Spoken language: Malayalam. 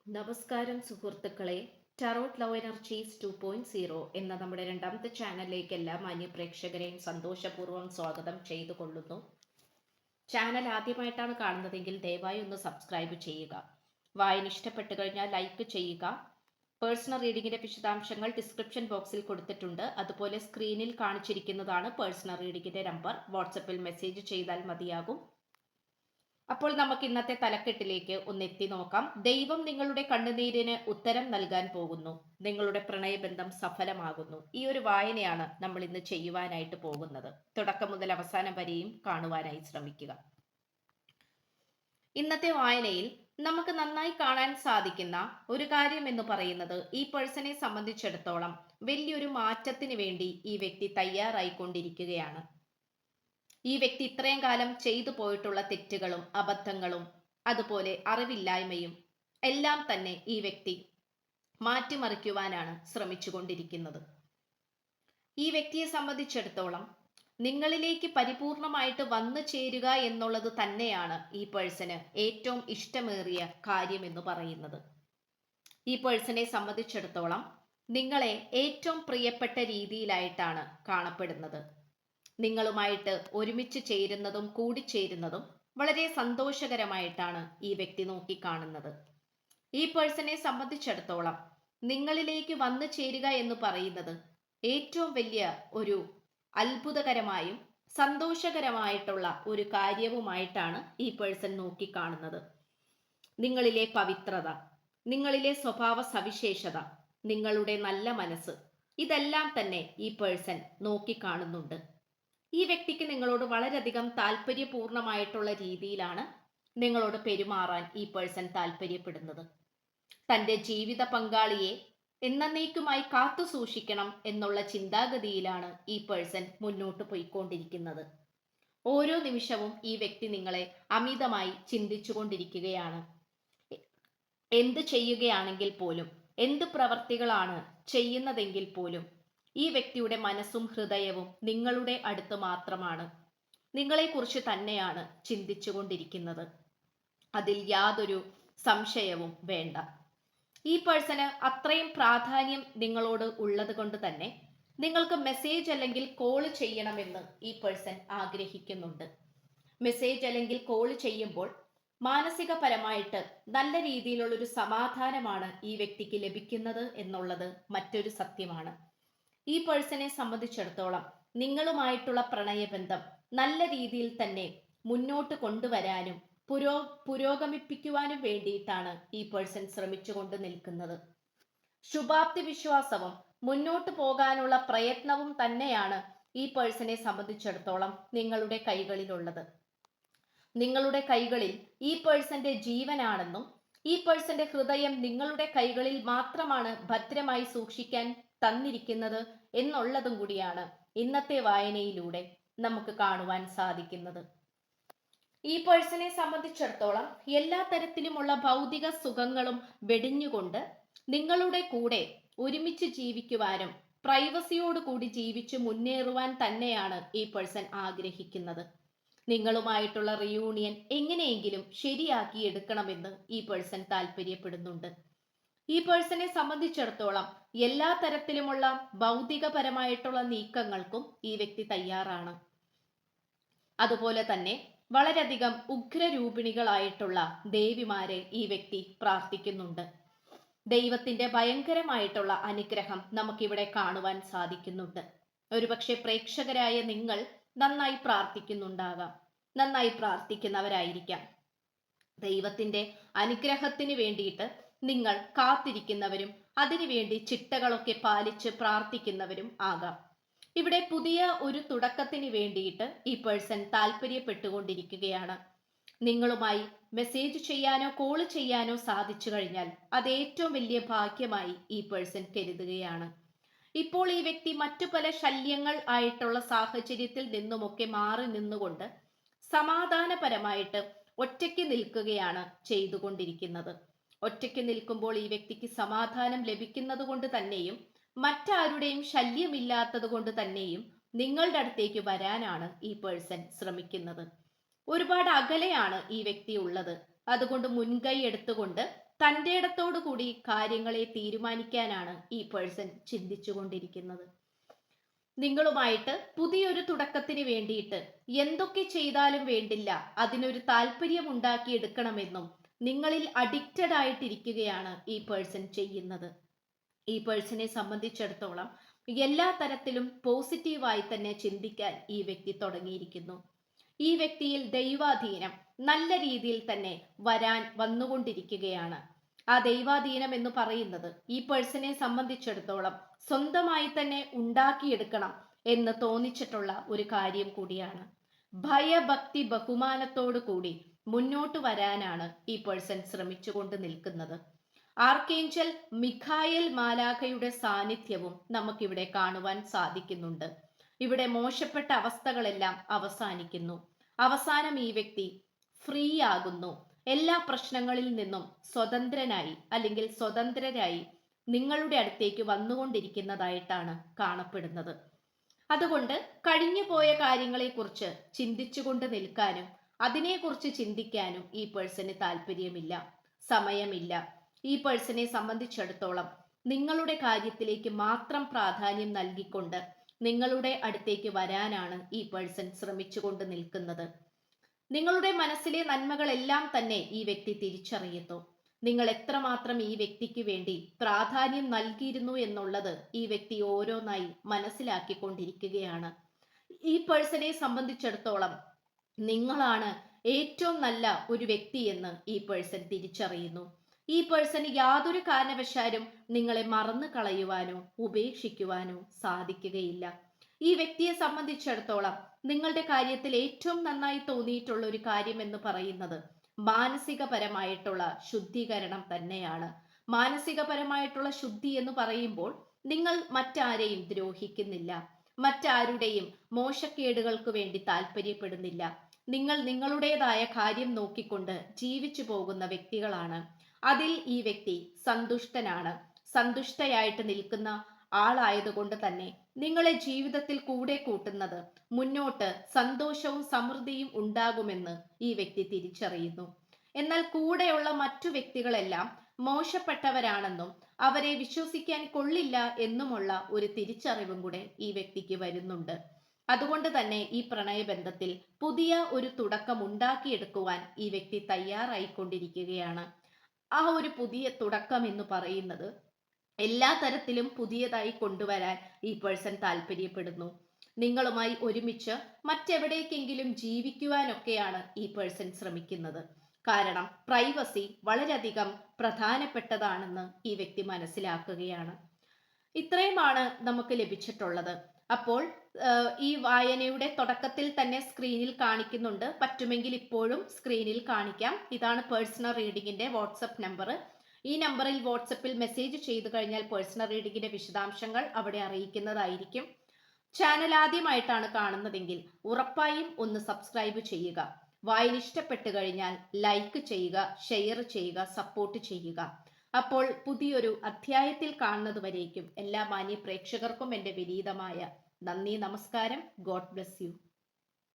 നമസ്കാരം സുഹൃത്തുക്കളെ. ടാറോട്ട് ലവ് എനർജീസ് 2.0 എന്ന നമ്മുടെ രണ്ടാമത്തെ ചാനലിലേക്ക് എല്ലാ മാന്യ പ്രേക്ഷകരെയും സന്തോഷപൂർവ്വം സ്വാഗതം ചെയ്തു കൊള്ളുന്നു. ചാനൽ ആദ്യമായിട്ടാണ് കാണുന്നതെങ്കിൽ ദയവായി ഒന്ന് സബ്സ്ക്രൈബ് ചെയ്യുക. വായന ഇഷ്ടപ്പെട്ടു കഴിഞ്ഞാൽ ലൈക്ക് ചെയ്യുക. പേഴ്സണൽ റീഡിങ്ങിന്റെ വിശദാംശങ്ങൾ ഡിസ്ക്രിപ്ഷൻ ബോക്സിൽ കൊടുത്തിട്ടുണ്ട്. അതുപോലെ സ്ക്രീനിൽ കാണിച്ചിരിക്കുന്നതാണ് പേഴ്സണൽ റീഡിങ്ങിന്റെ നമ്പർ. വാട്സപ്പിൽ മെസ്സേജ് ചെയ്താൽ മതിയാകും. അപ്പോൾ നമുക്ക് ഇന്നത്തെ തലക്കെട്ടിലേക്ക് ഒന്ന് എത്തി നോക്കാം. ദൈവം നിങ്ങളുടെ കണ്ണുനീരിന് ഉത്തരം നൽകാൻ പോകുന്നു. നിങ്ങളുടെ പ്രണയബന്ധം സഫലമാകുന്നു. ഈ ഒരു വായനയാണ് നമ്മൾ ഇന്ന് ചെയ്യുവാനായിട്ട് പോകുന്നത്. തുടക്കം മുതൽ അവസാനം വരെയും കാണുവാനായി ശ്രമിക്കുക. ഇന്നത്തെ വായനയിൽ നമുക്ക് നന്നായി കാണാൻ സാധിക്കുന്ന ഒരു കാര്യം എന്ന് പറയുന്നത്, ഈ പേഴ്സണെ സംബന്ധിച്ചിടത്തോളം വലിയൊരു മാറ്റത്തിന് വേണ്ടി ഈ വ്യക്തി തയ്യാറായിക്കൊണ്ടിരിക്കുകയാണ്. ഈ വ്യക്തി ഇത്രയും കാലം ചെയ്തു പോയിട്ടുള്ള തെറ്റുകളും അബദ്ധങ്ങളും അതുപോലെ അറിവില്ലായ്മയും എല്ലാം തന്നെ ഈ വ്യക്തി മാറ്റിമറിക്കുവാനാണ് ശ്രമിച്ചുകൊണ്ടിരിക്കുന്നത്. ഈ വ്യക്തിയെ സംബന്ധിച്ചിടത്തോളം നിങ്ങളിലേക്ക് പരിപൂർണമായിട്ട് വന്നു ചേരുക എന്നുള്ളത് തന്നെയാണ് ഈ പേഴ്സന് ഏറ്റവും ഇഷ്ടമേറിയ കാര്യം എന്ന് പറയുന്നത്. ഈ പേഴ്സണെ സംബന്ധിച്ചിടത്തോളം നിങ്ങളെ ഏറ്റവും പ്രിയപ്പെട്ട രീതിയിലായിട്ടാണ് കാണപ്പെടുന്നത്. നിങ്ങളുമായിട്ട് ഒരുമിച്ച് ചേരുന്നതും കൂടിച്ചേരുന്നതും വളരെ സന്തോഷകരമായിട്ടാണ് ഈ വ്യക്തി നോക്കിക്കാണുന്നത്. ഈ പേഴ്സണെ സംബന്ധിച്ചിടത്തോളം നിങ്ങളിലേക്ക് വന്നു ചേരുക എന്ന് പറയുന്നത് ഏറ്റവും വലിയ ഒരു അത്ഭുതകരമായും സന്തോഷകരമായിട്ടുള്ള ഒരു കാര്യവുമായിട്ടാണ് ഈ പേഴ്സൺ നോക്കിക്കാണുന്നത്. നിങ്ങളിലെ പവിത്രത, നിങ്ങളിലെ സ്വഭാവ സവിശേഷത, നിങ്ങളുടെ നല്ല മനസ്സ്, ഇതെല്ലാം തന്നെ ഈ പേഴ്സൺ നോക്കിക്കാണുന്നുണ്ട്. ഈ വ്യക്തിക്ക് നിങ്ങളോട് വളരെയധികം താല്പര്യപൂർണമായിട്ടുള്ള രീതിയിലാണ് നിങ്ങളോട് പെരുമാറാൻ ഈ പേഴ്സൺ താല്പര്യപ്പെടുന്നത്. തൻ്റെ ജീവിത പങ്കാളിയെ എന്നേക്കുമായി കാത്തു സൂക്ഷിക്കണം എന്നുള്ള ചിന്താഗതിയിലാണ് ഈ പേഴ്സൺ മുന്നോട്ട് പോയിക്കൊണ്ടിരിക്കുന്നത്. ഓരോ നിമിഷവും ഈ വ്യക്തി നിങ്ങളെ അമിതമായി ചിന്തിച്ചുകൊണ്ടിരിക്കുകയാണ്. എന്ത് ചെയ്യുകയാണെങ്കിൽ പോലും, എന്ത് പ്രവർത്തികളാണ് ചെയ്യുന്നതെങ്കിൽ പോലും ഈ വ്യക്തിയുടെ മനസ്സും ഹൃദയവും നിങ്ങളുടെ അടുത്ത് മാത്രമാണ്. നിങ്ങളെക്കുറിച്ച് തന്നെയാണ് ചിന്തിച്ചുകൊണ്ടിരിക്കുന്നത്. അതിൽ യാതൊരു സംശയവും വേണ്ട. ഈ പേഴ്സണ് അത്രയും പ്രാധാന്യം നിങ്ങളോട് ഉള്ളത് കൊണ്ട് തന്നെ നിങ്ങൾക്ക് മെസ്സേജ് അല്ലെങ്കിൽ കോൾ ചെയ്യണമെന്ന് ഈ പേഴ്സൺ ആഗ്രഹിക്കുന്നുണ്ട്. മെസ്സേജ് അല്ലെങ്കിൽ കോൾ ചെയ്യുമ്പോൾ മാനസികപരമായിട്ട് നല്ല രീതിയിലുള്ളൊരു സമാധാനമാണ് ഈ വ്യക്തിക്ക് ലഭിക്കുന്നത് എന്നുള്ളത് മറ്റൊരു സത്യമാണ്. ഈ പേഴ്സണെ സംബന്ധിച്ചിടത്തോളം നിങ്ങളുമായിട്ടുള്ള പ്രണയബന്ധം നല്ല രീതിയിൽ തന്നെ മുന്നോട്ട് കൊണ്ടുവരാനും പുരോഗമിപ്പിക്കുവാനും വേണ്ടിയിട്ടാണ് ഈ പേഴ്സൺ ശ്രമിച്ചുകൊണ്ട് നിൽക്കുന്നത്. ശുഭാപ്തി വിശ്വാസവും മുന്നോട്ട് പോകാനുള്ള പ്രയത്നവും തന്നെയാണ് ഈ പേഴ്സണെ സംബന്ധിച്ചിടത്തോളം നിങ്ങളുടെ കൈകളിലുള്ളത്. നിങ്ങളുടെ കൈകളിൽ ഈ പേഴ്സന്റെ ജീവനാണെന്നും ഈ പേഴ്സന്റെ ഹൃദയം നിങ്ങളുടെ കൈകളിൽ മാത്രമാണ് ഭദ്രമായി സൂക്ഷിക്കാൻ തന്നിരിക്കുന്നത് എന്നുള്ളതും കൂടിയാണ് ഇന്നത്തെ വായനയിലൂടെ നമുക്ക് കാണുവാൻ സാധിക്കുന്നത്. ഈ പേഴ്സണെ സംബന്ധിച്ചിടത്തോളം എല്ലാ തരത്തിലുമുള്ള ഭൗതിക സുഖങ്ങളും വെടിഞ്ഞുകൊണ്ട് നിങ്ങളുടെ കൂടെ ഒരുമിച്ച് ജീവിക്കുവാനും പ്രൈവസിയോടുകൂടി ജീവിച്ച് മുന്നേറുവാൻ തന്നെയാണ് ഈ പേഴ്സൺ ആഗ്രഹിക്കുന്നത്. നിങ്ങളുമായിട്ടുള്ള റിയൂണിയൻ എങ്ങനെയെങ്കിലും ശരിയാക്കി എടുക്കണമെന്ന് ഈ പേഴ്സൺ താല്പര്യപ്പെടുന്നുണ്ട്. ഈ പേഴ്സണെ സംബന്ധിച്ചിടത്തോളം എല്ലാ തരത്തിലുമുള്ള ഭൗതികപരമായിട്ടുള്ള നീക്കങ്ങൾക്കും ഈ വ്യക്തി തയ്യാറാണ്. അതുപോലെ തന്നെ വളരെയധികം ഉഗ്രരൂപിണികളായിട്ടുള്ള ദേവിമാരെ ഈ വ്യക്തി പ്രാർത്ഥിക്കുന്നുണ്ട്. ദൈവത്തിന്റെ ഭയങ്കരമായിട്ടുള്ള അനുഗ്രഹം നമുക്കിവിടെ കാണുവാൻ സാധിക്കുന്നുണ്ട്. ഒരുപക്ഷെ പ്രേക്ഷകരായ നിങ്ങൾ നന്നായി പ്രാർത്ഥിക്കുന്നുണ്ടാകാം, നന്നായി പ്രാർത്ഥിക്കുന്നവരായിരിക്കാം. ദൈവത്തിന്റെ അനുഗ്രഹത്തിന് വേണ്ടിയിട്ട് നിങ്ങൾ കാത്തിരിക്കുന്നവരും അതിനുവേണ്ടി ചിട്ടകളൊക്കെ പാലിച്ച് പ്രാർത്ഥിക്കുന്നവരും ആകാം. ഇവിടെ പുതിയ ഒരു തുടക്കത്തിന് വേണ്ടിയിട്ട് ഈ പേഴ്സൺ താല്പര്യപ്പെട്ടുകൊണ്ടിരിക്കുകയാണ്. നിങ്ങളുമായി മെസ്സേജ് ചെയ്യാനോ കോൾ ചെയ്യാനോ സാധിച്ചു കഴിഞ്ഞാൽ അത് ഏറ്റവും വലിയ ഭാഗ്യമായി ഈ പേഴ്സൺ കരുതുകയാണ്. ഇപ്പോൾ ഈ വ്യക്തി മറ്റു പല ശല്യങ്ങൾ ആയിട്ടുള്ള സാഹചര്യത്തിൽ നിന്നുമൊക്കെ മാറി നിന്നുകൊണ്ട് സമാധാനപരമായിട്ട് ഒറ്റയ്ക്ക് നിൽക്കുകയാണ് ചെയ്തുകൊണ്ടിരിക്കുന്നത്. ഒറ്റയ്ക്ക് നിൽക്കുമ്പോൾ ഈ വ്യക്തിക്ക് സമാധാനം ലഭിക്കുന്നത് കൊണ്ട് തന്നെയും മറ്റാരുടെയും ശല്യമില്ലാത്തത് കൊണ്ട് തന്നെയും നിങ്ങളുടെ അടുത്തേക്ക് വരാനാണ് ഈ പേഴ്സൺ ശ്രമിക്കുന്നത്. ഒരുപാട് അകലെയാണ് ഈ വ്യക്തി ഉള്ളത്. അതുകൊണ്ട് മുൻകൈ എടുത്തുകൊണ്ട് തൻ്റെ ഇടത്തോടു കൂടി കാര്യങ്ങളെ തീരുമാനിക്കാനാണ് ഈ പേഴ്സൺ ചിന്തിച്ചുകൊണ്ടിരിക്കുന്നത്. നിങ്ങളുമായിട്ട് പുതിയൊരു തുടക്കത്തിന് വേണ്ടിയിട്ട് എന്തൊക്കെ ചെയ്താലും വേണ്ടില്ല, അതിനൊരു താല്പര്യം ഉണ്ടാക്കിയെടുക്കണമെന്നും നിങ്ങളിൽ അഡിക്റ്റഡ് ആയിട്ടിരിക്കുകയാണ് ഈ പേഴ്സൺ ചെയ്യുന്നത്. ഈ പേഴ്സണെ സംബന്ധിച്ചിടത്തോളം എല്ലാ തരത്തിലും പോസിറ്റീവായി തന്നെ ചിന്തിക്കാൻ ഈ വ്യക്തി തുടങ്ങിയിരിക്കുന്നു. ഈ വ്യക്തിയിൽ ദൈവാധീനം നല്ല രീതിയിൽ തന്നെ വന്നുകൊണ്ടിരിക്കുകയാണ്. ആ ദൈവാധീനം എന്ന് പറയുന്നത് ഈ പേഴ്സണെ സംബന്ധിച്ചിടത്തോളം സ്വന്തമായി തന്നെ ഉണ്ടാക്കിയെടുക്കണം എന്ന് തോന്നിച്ചിട്ടുള്ള ഒരു കാര്യം കൂടിയാണ്. ഭയഭക്തി ബഹുമാനത്തോടു കൂടി മുന്നോട്ട് വരാനാണ് ഈ പേഴ്സൺ ശ്രമിച്ചുകൊണ്ട് നിൽക്കുന്നത്. ആർക്കേഞ്ചൽ മിഖായേൽ മാലാഖയുടെ സാന്നിധ്യവും നമുക്കിവിടെ കാണുവാൻ സാധിക്കുന്നുണ്ട്. ഇവിടെ മോശപ്പെട്ട അവസ്ഥകളെല്ലാം അവസാനിക്കുന്നു. അവസാനം ഈ വ്യക്തി ഫ്രീ ആകുന്നു. എല്ലാ പ്രശ്നങ്ങളിൽ നിന്നും സ്വതന്ത്രനായി അല്ലെങ്കിൽ സ്വതന്ത്രരായി നിങ്ങളുടെ അടുത്തേക്ക് വന്നുകൊണ്ടിരിക്കുന്നതായിട്ടാണ് കാണപ്പെടുന്നത്. അതുകൊണ്ട് കഴിഞ്ഞു പോയ കാര്യങ്ങളെക്കുറിച്ച് ചിന്തിച്ചുകൊണ്ട് നിൽക്കാനും അതിനെക്കുറിച്ച് ചിന്തിക്കാനും ഈ പേഴ്സന് താല്പര്യമില്ല, സമയമില്ല. ഈ പേഴ്സണെ സംബന്ധിച്ചിടത്തോളം നിങ്ങളുടെ കാര്യത്തിലേക്ക് മാത്രം പ്രാധാന്യം നൽകിക്കൊണ്ട് നിങ്ങളുടെ അടുത്തേക്ക് വരാനാണ് ഈ പേഴ്സൺ ശ്രമിച്ചുകൊണ്ട് നിൽക്കുന്നത്. നിങ്ങളുടെ മനസ്സിലെ നന്മകളെല്ലാം തന്നെ ഈ വ്യക്തി തിരിച്ചറിയുന്നു. നിങ്ങൾ എത്രമാത്രം ഈ വ്യക്തിക്ക് വേണ്ടി പ്രാധാന്യം നൽകിയിരുന്നു എന്നുള്ളത് ഈ വ്യക്തി ഓരോന്നായി മനസ്സിലാക്കിക്കൊണ്ടിരിക്കുകയാണ്. ഈ പേഴ്സണെ സംബന്ധിച്ചിടത്തോളം നിങ്ങളാണ് ഏറ്റവും നല്ല ഒരു വ്യക്തി എന്ന് ഈ പേഴ്സൺ തിരിച്ചറിയുന്നു. ഈ പേഴ്സൺ യാതൊരു കാരണവശാലും നിങ്ങളെ മറന്നു കളയുവാനോ ഉപേക്ഷിക്കുവാനോ സാധിക്കുകയില്ല. ഈ വ്യക്തിയെ സംബന്ധിച്ചിടത്തോളം നിങ്ങളുടെ കാര്യത്തിൽ ഏറ്റവും നന്നായി തോന്നിയിട്ടുള്ള ഒരു കാര്യം എന്ന് പറയുന്നത് മാനസികപരമായിട്ടുള്ള ശുദ്ധീകരണം തന്നെയാണ്. മാനസികപരമായിട്ടുള്ള ശുദ്ധി എന്ന് പറയുമ്പോൾ നിങ്ങൾ മറ്റാരെയും ദ്രോഹിക്കുന്നില്ല, മറ്റാരുടെയും മോശക്കേടുകൾക്ക് വേണ്ടി താല്പര്യപ്പെടുന്നില്ല. നിങ്ങൾ നിങ്ങളുടേതായ കാര്യം നോക്കിക്കൊണ്ട് ജീവിച്ചു പോകുന്ന വ്യക്തികളാണ്. അതിൽ ഈ വ്യക്തി സന്തുഷ്ടനാണ്. സന്തുഷ്ടയായിട്ട് നിൽക്കുന്ന ആളായതുകൊണ്ട് തന്നെ നിങ്ങളെ ജീവിതത്തിൽ കൂടെ കൂട്ടുന്നത് മുന്നോട്ട് സന്തോഷവും സമൃദ്ധിയും ഉണ്ടാകുമെന്ന് ഈ വ്യക്തി തിരിച്ചറിയുന്നു. എന്നാൽ കൂടെയുള്ള മറ്റു വ്യക്തികളെല്ലാം മോശപ്പെട്ടവരാണെന്നും അവരെ വിശ്വസിക്കാൻ കൊള്ളില്ല എന്നുമുള്ള ഒരു തിരിച്ചറിവും കൂടെ ഈ വ്യക്തിക്ക് വരുന്നുണ്ട്. അതുകൊണ്ട് തന്നെ ഈ പ്രണയബന്ധത്തിൽ പുതിയ ഒരു തുടക്കം ഉണ്ടാക്കിയെടുക്കുവാൻ ഈ വ്യക്തി തയ്യാറായിക്കൊണ്ടിരിക്കുകയാണ്. ആ ഒരു പുതിയ തുടക്കം എന്ന് പറയുന്നത് എല്ലാ തരത്തിലും പുതിയതായി കൊണ്ടുവരാൻ ഈ പേഴ്സൺ താല്പര്യപ്പെടുന്നു. നിങ്ങളുമായി ഒരുമിച്ച് മറ്റെവിടേക്കെങ്കിലും ജീവിക്കുവാനൊക്കെയാണ് ഈ പേഴ്സൺ ശ്രമിക്കുന്നത്. കാരണം പ്രൈവസി വളരെയധികം പ്രധാനപ്പെട്ടതാണെന്ന് ഈ വ്യക്തി മനസ്സിലാക്കുകയാണ്. ഇത്രയുമാണ് നമുക്ക് ലഭിച്ചിട്ടുള്ളത്. അപ്പോൾ ഈ വായനയുടെ തുടക്കത്തിൽ തന്നെ സ്ക്രീനിൽ കാണിക്കുന്നുണ്ട്. പറ്റുമെങ്കിൽ ഇപ്പോഴും സ്ക്രീനിൽ കാണിക്കാം. ഇതാണ് പേഴ്സണൽ റീഡിങ്ങിന്റെ വാട്സപ്പ് നമ്പർ. ഈ നമ്പറിൽ വാട്സപ്പിൽ മെസ്സേജ് ചെയ്തു കഴിഞ്ഞാൽ പേഴ്സണൽ റീഡിങ്ങിന്റെ വിശദാംശങ്ങൾ അവിടെ അറിയിക്കുന്നതായിരിക്കും. ചാനൽ ആദ്യമായിട്ടാണ് കാണുന്നതെങ്കിൽ ഉറപ്പായും ഒന്ന് സബ്സ്ക്രൈബ് ചെയ്യുക. വായന ഇഷ്ടപ്പെട്ടു കഴിഞ്ഞാൽ ലൈക്ക് ചെയ്യുക, ഷെയർ ചെയ്യുക, സപ്പോർട്ട് ചെയ്യുക. അപ്പോൾ പുതിയൊരു അധ്യായത്തിൽ കാണുന്നതുവരേക്കും എല്ലാ മാന്യ പ്രേക്ഷകർക്കും എൻ്റെ വിനീതമായ നന്ദി, നമസ്കാരം. God bless you.